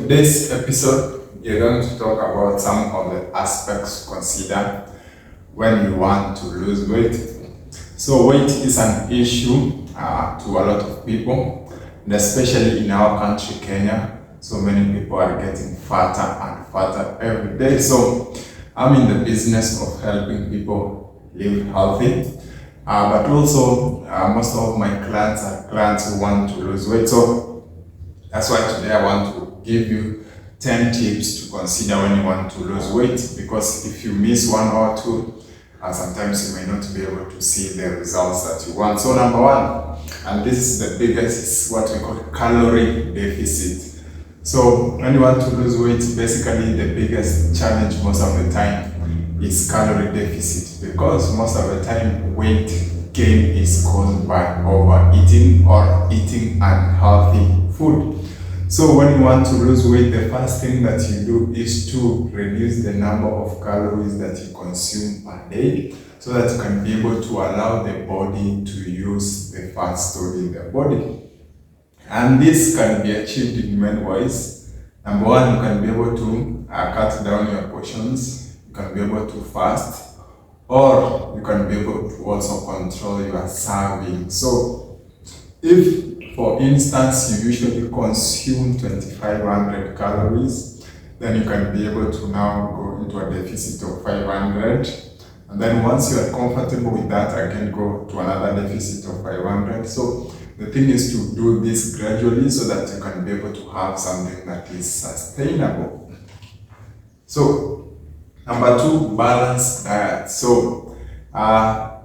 today's episode, we're going to talk about some of the aspects to consider when you want to lose weight. So weight is an issue to a lot of people, and especially in our country, Kenya. So many people are getting fatter and fatter every day. So I'm in the business of helping people live healthy, but also most of my clients are clients who want to lose weight. So that's why today I want to give you 10 tips to consider when you want to lose weight, because if you miss one or two, sometimes you may not be able to see the results that you want. So number one, and this is the biggest, is what we call calorie deficit. So when you want to lose weight, basically the biggest challenge most of the time is calorie deficit, because most of the time weight gain is caused by overeating or eating unhealthy food. So when you want to lose weight, the first thing that you do is to reduce the number of calories that you consume per day, so that you can be able to allow the body to use the fat stored in the body. And this can be achieved in many ways. Number one, you can be able to cut down your portions, you can be able to fast, or you can be able to also control your serving. So if, for instance, you usually consume 2,500 calories, then you can be able to now go into a deficit of 500. And then once you are comfortable with that, again go to another deficit of 500. So the thing is to do this gradually so that you can be able to have something that is sustainable. So number two, balanced diet. So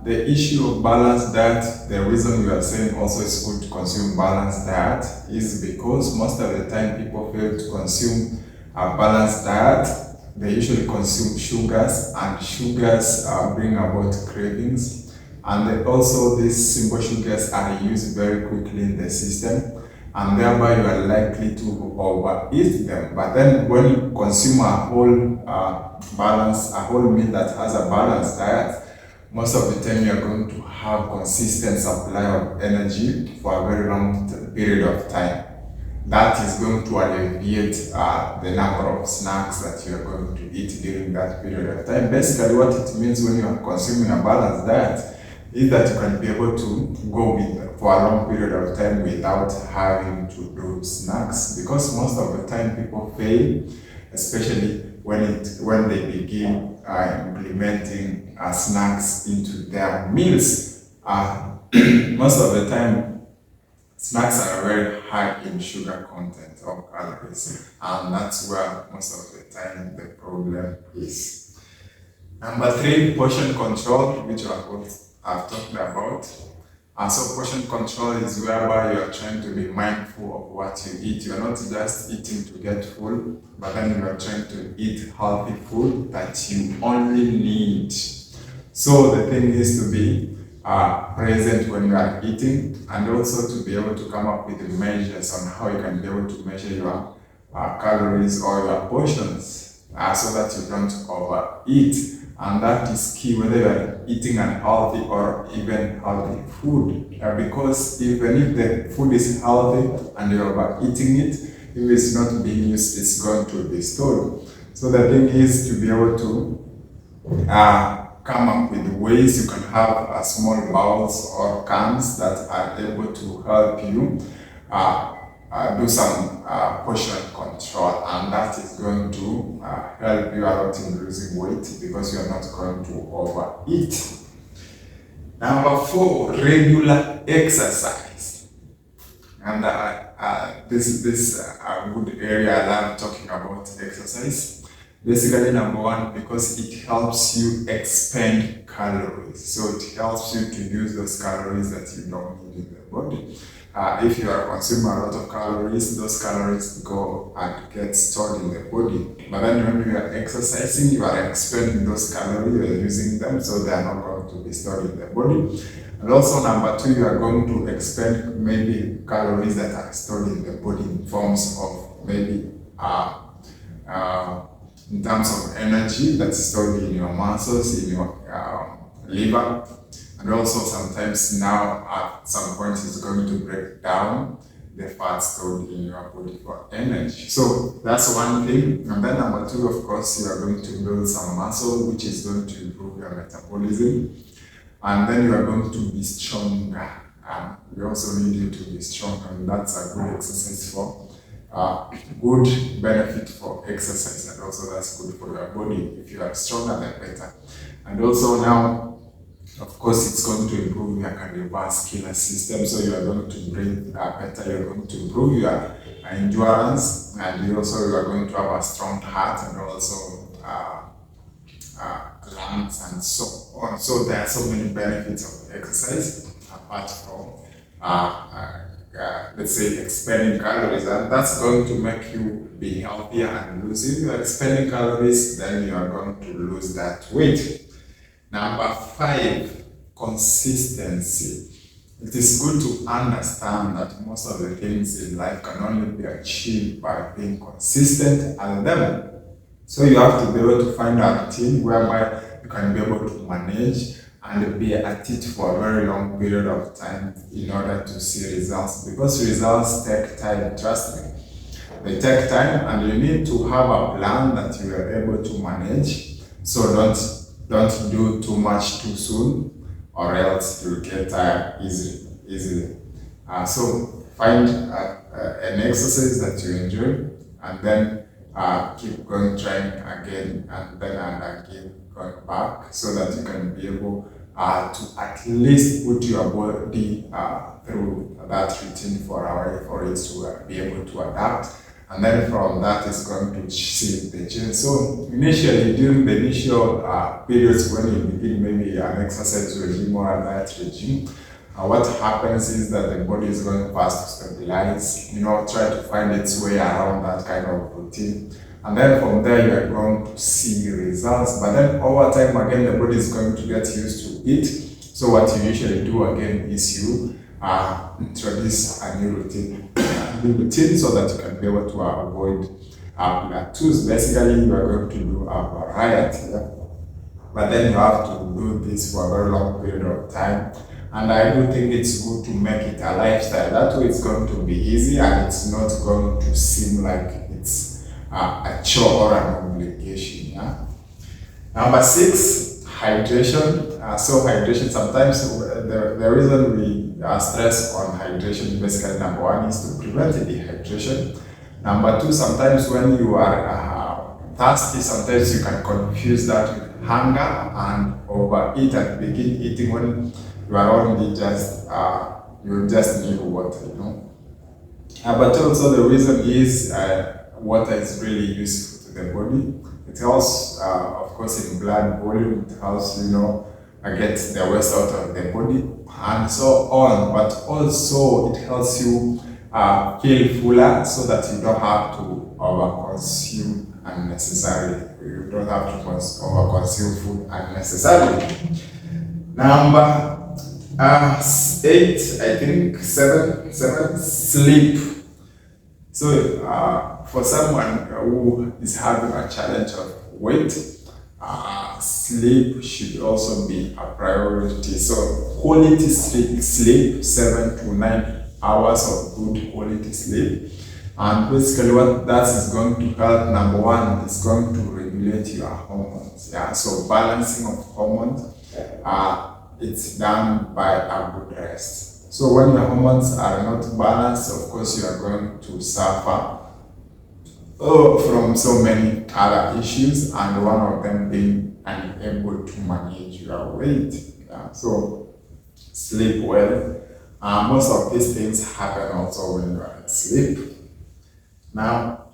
the issue of balanced diet, the reason we are saying also it's good to consume balanced diet is because most of the time people fail to consume a balanced diet. They usually consume sugars, and sugars bring about cravings. And also these simple sugars are used very quickly in the system, and thereby you are likely to overeat them. But then when you consume a whole meal that has a balanced diet, most of the time you are going to have consistent supply of energy for a very long period of time. That is going to alleviate the number of snacks that you are going to eat during that period of time. Basically what it means when you are consuming a balanced diet is that you can be able to go for a long period of time without having to do snacks, because most of the time people fail, especially when they begin implementing snacks into their meals. Most of the time snacks are very high in sugar content or calories, and that's where most of the time the problem is. Number three, portion control, which I've talked about. So portion control is whereby you are trying to be mindful of what you eat. You are not just eating to get full, but then you are trying to eat healthy food that you only need. So the thing is to be present when you are eating, and also to be able to come up with measures on how you can be able to measure your calories or your portions, so that you don't overeat. And that is key, whether you are eating unhealthy or even healthy food. Because even if the food is healthy and you are overeating it, if it's not being used, it's going to be stored. So the thing is to be able to come up with ways you can have small bowls or cans that are able to help you do some portion control, and that is going to help you a lot in losing weight, because you are not going to overeat. Number four, regular exercise. And this is a good area I love talking about exercise. Basically, number one, because it helps you expend calories. So it helps you to use those calories that you don't need in the body. If you are consuming a lot of calories, those calories go and get stored in the body. But then when you are exercising, you are expending those calories, you are using them, so they are not going to be stored in the body. And also number two, you are going to expend maybe calories that are stored in the body in forms of maybe in terms of energy that's stored in your muscles, in your liver. And also sometimes now at some point it's going to break down the fat stored in your body for energy. So that's one thing. And then number two, of course, you are going to build some muscle, which is going to improve your metabolism. And then you are going to be stronger. We also need you to be strong, and that's a good exercise for good benefit for exercise, and also that's good for your body. If you are stronger, then better. And also now, of course, it's going to improve your cardiovascular system, so you are going to breathe better, you're going to improve your endurance, and you are going to have a strong heart, and also lungs and so on. So there are so many benefits of exercise apart from let's say expending calories, and that's going to make you be healthier and lose. If you are expending calories, then you are going to lose that weight. Number five, consistency. It is good to understand that most of the things in life can only be achieved by being consistent at them. So you have to be able to find a routine whereby you can be able to manage and be at it for a very long period of time in order to see results, because results take time, trust me. They take time, and you need to have a plan that you are able to manage. So don't do too much too soon, or else you'll get tired easily. So find an exercise that you enjoy, and then keep going, trying again and again, going back, so that you can be able to at least put your body through that routine for a while, for it to be able to adapt. And then from that, it's going to see the change. So initially, during the initial periods when you begin maybe an exercise regime or a diet regime, what happens is that the body is going first to stabilize, try to find its way around that kind of routine. And then from there, you are going to see results. But then over time, again, the body is going to get used to it. So what you usually do again is you introduce a new routine. So that you can be able to avoid plateaus. Basically, you are going to do a variety. But then you have to do this for a very long period of time. And I do think it's good to make it a lifestyle. That way it's going to be easy, and it's not going to seem like it's a chore or an obligation. Number six, hydration. So hydration, sometimes the reason we stress on hydration, basically number one is to prevent dehydration. Number two, sometimes when you are thirsty, sometimes you can confuse that with hunger and overeat and begin eating when you are only you just need water, But also the reason is water is really useful to the body. It helps, of course, in blood volume. It helps, get the waste out of the body and so on. But also it helps you feel fuller, so that you don't have to overconsume unnecessarily. You don't have to overconsume food unnecessarily. Number 8, I think, 7, sleep. So for someone who is having a challenge of weight, sleep should also be a priority. So quality sleep, 7 to 9 hours of good quality sleep. And basically what that is going to help, number one, is going to regulate your hormones. So balancing of hormones, it's done by a good rest. So when your hormones are not balanced, of course you are going to suffer from so many other issues, and one of them being unable to manage your weight. So sleep well. Most of these things happen also when you are asleep. Now,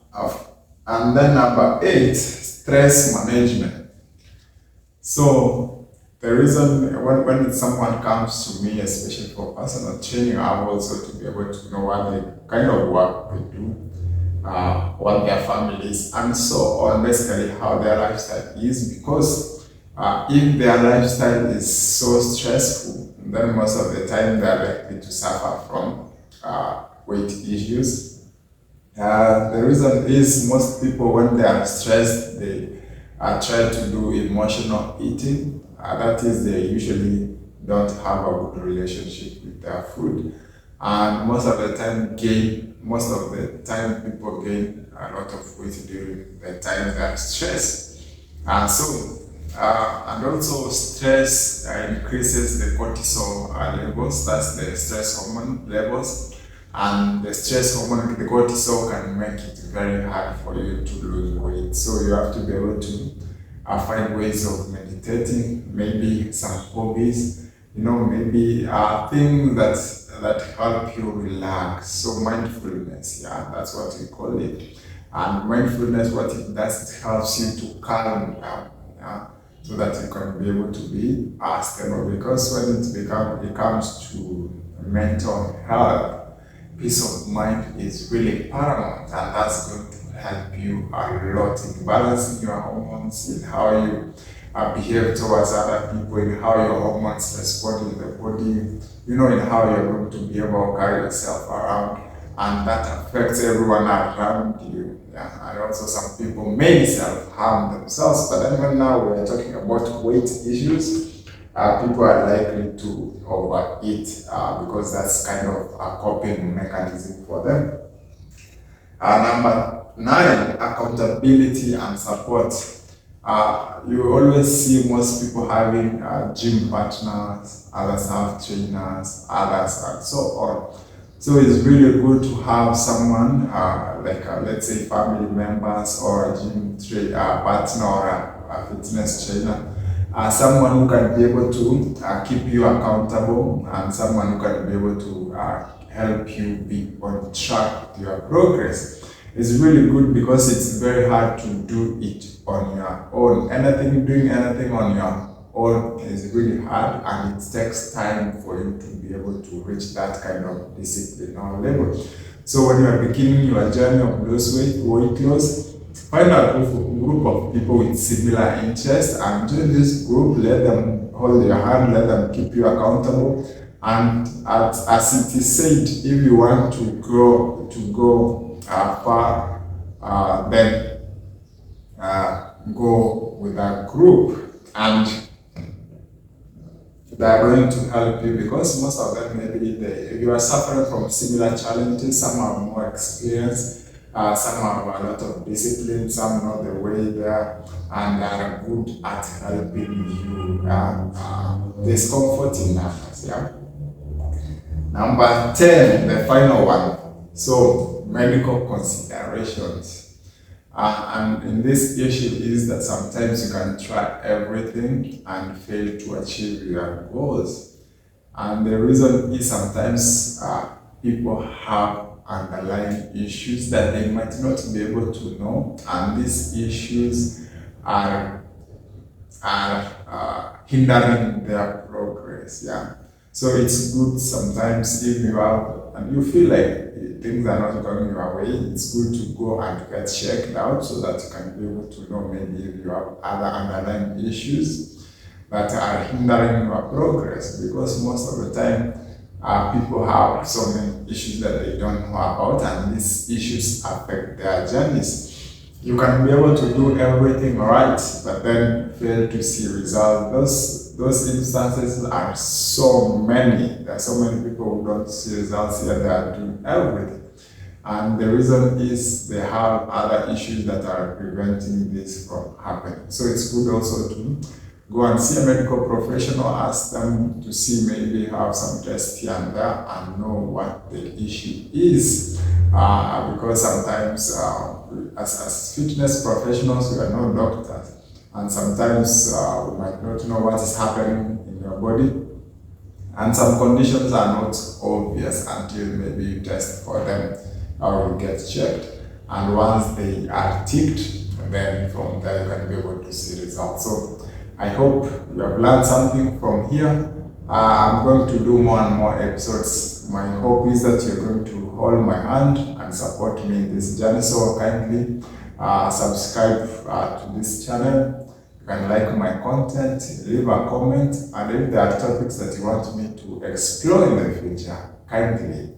and then number 8, stress management. So the reason when someone comes to me, especially for personal training, I have also to be able to know what the kind of work they do, what their families, and so on, basically how their lifestyle is. Because if their lifestyle is so stressful, then most of the time they are likely to suffer from weight issues. The reason is most people, when they are stressed, they try to do emotional eating. That is, they usually don't have a good relationship with their food. And most of the time people gain a lot of weight during the time they are stressed. And also stress increases the cortisol levels, that's the stress hormone levels. And the stress hormone, the cortisol, can make it very hard for you to lose weight. So you have to be able to find ways of meditating, maybe some hobbies, maybe things that help you relax. So mindfulness, yeah, that's what we call it. And mindfulness, what it does, it helps you to calm down, yeah, so that you can be able to be stable. Because when it comes to mental health, peace of mind is really paramount, and that's going to help you a lot in balancing your hormones, in how you behave towards other people, in how your hormones respond in the body, in how you're going to be able to carry yourself around, and that affects everyone around you. Yeah. And also some people may self-harm themselves, but then when now we're talking about weight issues, people are likely to overeat because that's kind of a coping mechanism for them. Number 9, accountability and support. You always see most people having gym partners, others have trainers, others and so on. So it's really good to have someone let's say family members or a gym partner or a fitness trainer. Someone who can be able to keep you accountable, and someone who can be able to help you be on track with your progress. It's really good because it's very hard to do it on your own. Doing anything on your own is really hard, and it takes time for you to be able to reach that kind of discipline or level. So when you are beginning your journey of weight loss, find a group of people with similar interests and join this group. Let them hold your hand, let them keep you accountable. And as it is said, if you want to go far, then go with a group, and they are going to help you, because most of them, maybe if you are suffering from similar challenges, some are more experienced. Some have a lot of discipline, some know the way there, and are good at helping you discomfort in numbers. Yeah. Number 10, the final one. So medical considerations. And in this issue is that sometimes you can try everything and fail to achieve your goals. And the reason is sometimes people have underlying issues that they might not be able to know, and these issues are hindering their progress. Yeah. So it's good sometimes if you have and you feel like things are not going your way, it's good to go and get checked out so that you can be able to know maybe if you have other underlying issues that are hindering your progress, because most of the time people have so many issues that they don't know about, and these issues affect their journeys. You can be able to do everything right, but then fail to see results. Those instances are so many. There are so many people who don't see results yet they are doing everything. And the reason is they have other issues that are preventing this from happening. So it's good also to go and see a medical professional, ask them to see, maybe have some tests here and there and know what the issue is. Because sometimes as fitness professionals, we are not doctors. And sometimes we might not know what is happening in your body. And some conditions are not obvious until maybe you test for them or you get checked. And once they are ticked, then from there you can be able to see results. So I hope you have learned something from here. I'm going to do more and more episodes. My hope is that you're going to hold my hand and support me in this journey. So kindly subscribe to this channel. You can like my content, leave a comment, and if there are topics that you want me to explore in the future, kindly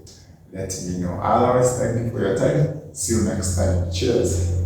let me know. Otherwise, thank you for your time. See you next time. Cheers.